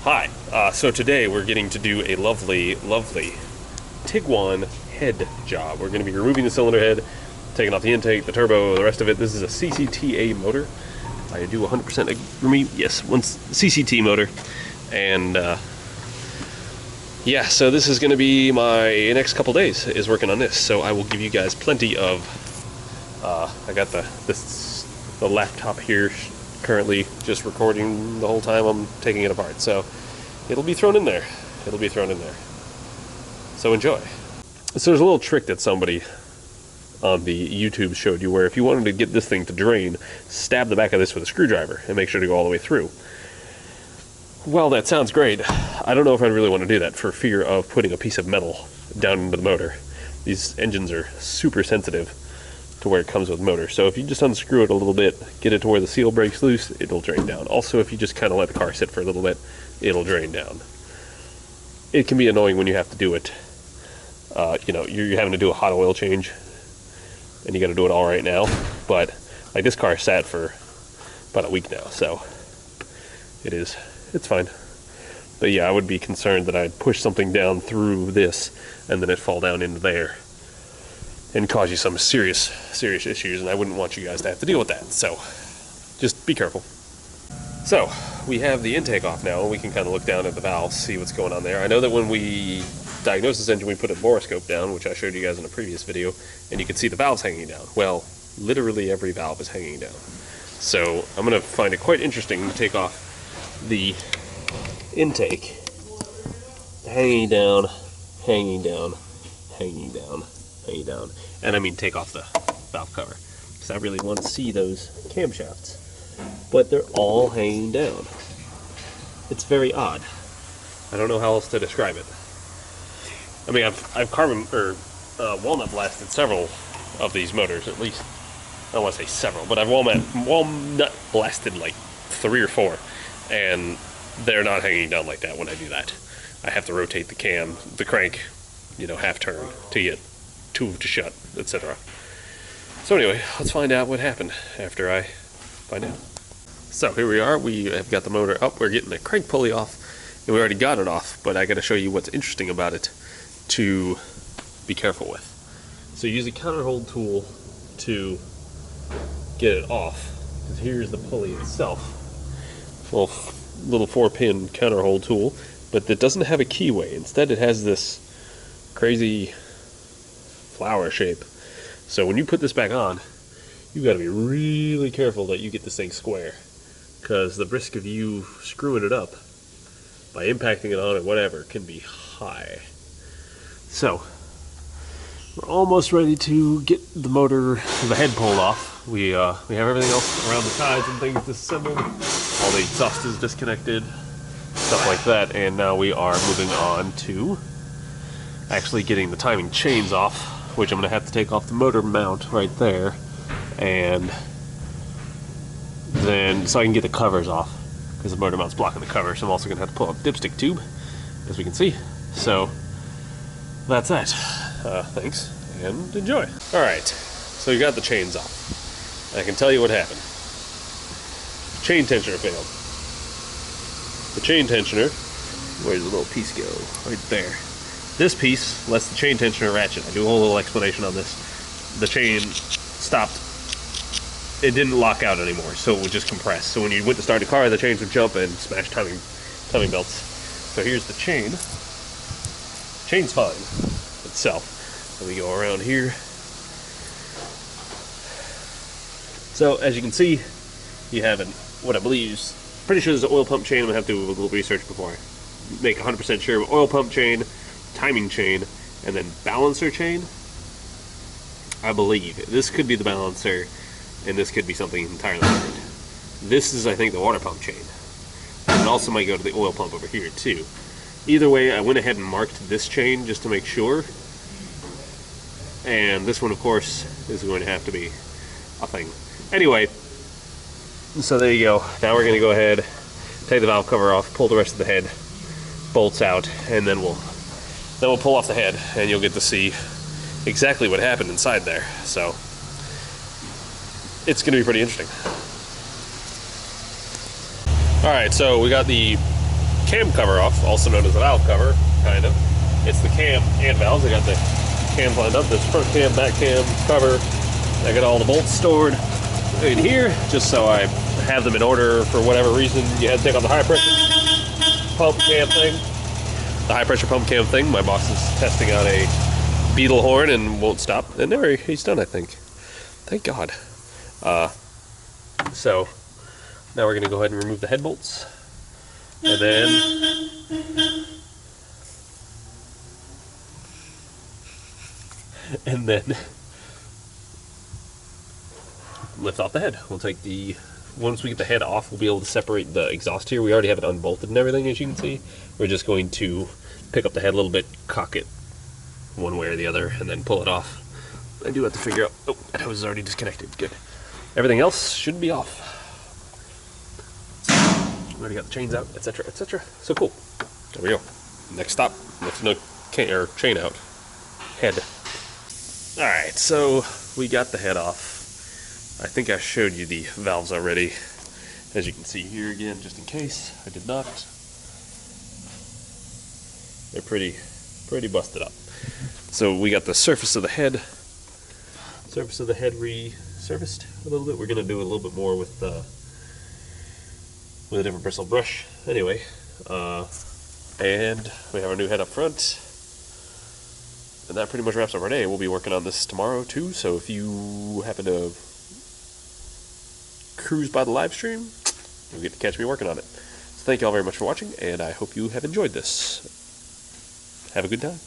Hi, so today we're getting to do a lovely Tiguan head job. We're going to be removing the cylinder head, taking off the intake, the turbo, the rest of it. This is a CCT motor. I do 100% agree, yes, one CCT motor. And yeah, so this is going to be my next couple days is working on this. So I will give you guys plenty of, I got the laptop here currently just recording the whole time I'm taking it apart, so it'll be thrown in there. So enjoy. So there's a little trick that somebody on the YouTube showed you where if you wanted to get this thing to drain, stab the back of this with a screwdriver and make sure to go all the way through. Well, that sounds great. I don't know if I really want to do that for fear of putting a piece of metal down into the motor. These engines are super sensitive to where it comes with motor. So if you just unscrew it a little bit, get it to where the seal breaks loose, it'll drain down. Also, if you just kind of let the car sit for a little bit, it'll drain down. It can be annoying when you have to do it. You know, you're having to do a hot oil change, and you got to do it all right now. But like this car sat for about a week now, so it's fine. But yeah, I would be concerned that I'd push something down through this, and then it'd fall down into there and cause you some serious issues, and I wouldn't want you guys to have to deal with that. So just be careful. So we have the intake off now, and we can kind of look down at the valves, see what's going on there. I know that when we diagnosed this engine, we put a borescope down, which I showed you guys in a previous video, and you can see the valves hanging down. Well, literally every valve is hanging down. So I'm going to find it quite interesting to take off the intake. Hanging down, hanging down, hanging down, hanging down. And I mean take off the valve cover, because I really want to see those camshafts. But they're all hanging down. It's very odd. I don't know how else to describe it. I mean, I've carbon or walnut blasted several of these motors, at least. I don't want to say several, but I've walnut blasted like 3 or 4, and they're not hanging down like that when I do that. I have to rotate the crank, you know, half turn to get to shut, etc. So anyway, let's find out what happened after I find out. So here we are. We have got the motor up. We're getting the crank pulley off, and we already got it off, but I got to show you what's interesting about it to be careful with. So use a counterhold tool to get it off. Here's the pulley itself. Little 4-pin counterhold tool, but it doesn't have a keyway. Instead, it has this crazy flower shape. So when you put this back on, you've got to be really careful that you get this thing square, because the risk of you screwing it up by impacting it on or whatever can be high. So we're almost ready to get the motor, the head pulled off. We have everything else around the sides and things disassembled. All the exhaust is disconnected, stuff like that, and now we are moving on to actually getting the timing chains off, which I'm going to have to take off the motor mount right there, and then so I can get the covers off, because the motor mount's blocking the cover. So I'm also going to have to pull out the dipstick tube, as we can see. So that's that. Thanks, and enjoy. Alright, so you got the chains off. I can tell you what happened. Chain tensioner failed. The chain tensioner, where's the little piece go? Right there. This piece lets the chain tensioner ratchet. I do a whole little explanation on this. The chain stopped. It didn't lock out anymore, so it would just compress. So when you went to start the car, the chains would jump and smash timing belts. So here's the chain. Chain's fine itself. Let me go around here. So as you can see, you have what I believe is, pretty sure there's an oil pump chain. I'm gonna have to do a little research before I make 100% sure. But oil pump chain, timing chain, and then balancer chain. I believe this could be the balancer, and this could be something entirely different. This is, I think, the water pump chain. It also might go to the oil pump over here too. Either way, I went ahead and marked this chain just to make sure. And this one, of course, is going to have to be a thing. Anyway, so there you go. Now we're going to go ahead, take the valve cover off, pull the rest of the head bolts out, and then we'll pull off the head, and you'll get to see exactly what happened inside there. So it's going to be pretty interesting. Alright, so we got the cam cover off, also known as a valve cover, kind of. It's the cam and valves. I got the cams lined up, this front cam, back cam, cover. I got all the bolts stored in here, just so I have them in order for whatever reason you had to take on the high pressure pump cam thing. The high pressure pump cam thing, my boss is testing out a beetle horn and won't stop. And there he's done, I think. Thank God. So now we're gonna go ahead and remove the head bolts. And then lift off the head. We'll take once we get the head off, we'll be able to separate the exhaust here. We already have it unbolted and everything, as you can see. We're just going to pick up the head a little bit, cock it one way or the other, and then pull it off. I do have to figure out, oh, that was already disconnected, good. Everything else should be off. Already got the chains out, etc., etc. So cool. There we go. Next stop, lifting the chain out. Head. Alright, so we got the head off. I think I showed you the valves already. As you can see here again, just in case I did not. They're pretty busted up. So we got the surface of the head resurfaced a little bit. We're gonna do a little bit more with a different bristle brush. Anyway, and we have our new head up front. And that pretty much wraps up our day. We'll be working on this tomorrow too, so if you happen to cruise by the live stream, you'll get to catch me working on it. So thank you all very much for watching, and I hope you have enjoyed this. Have a good time.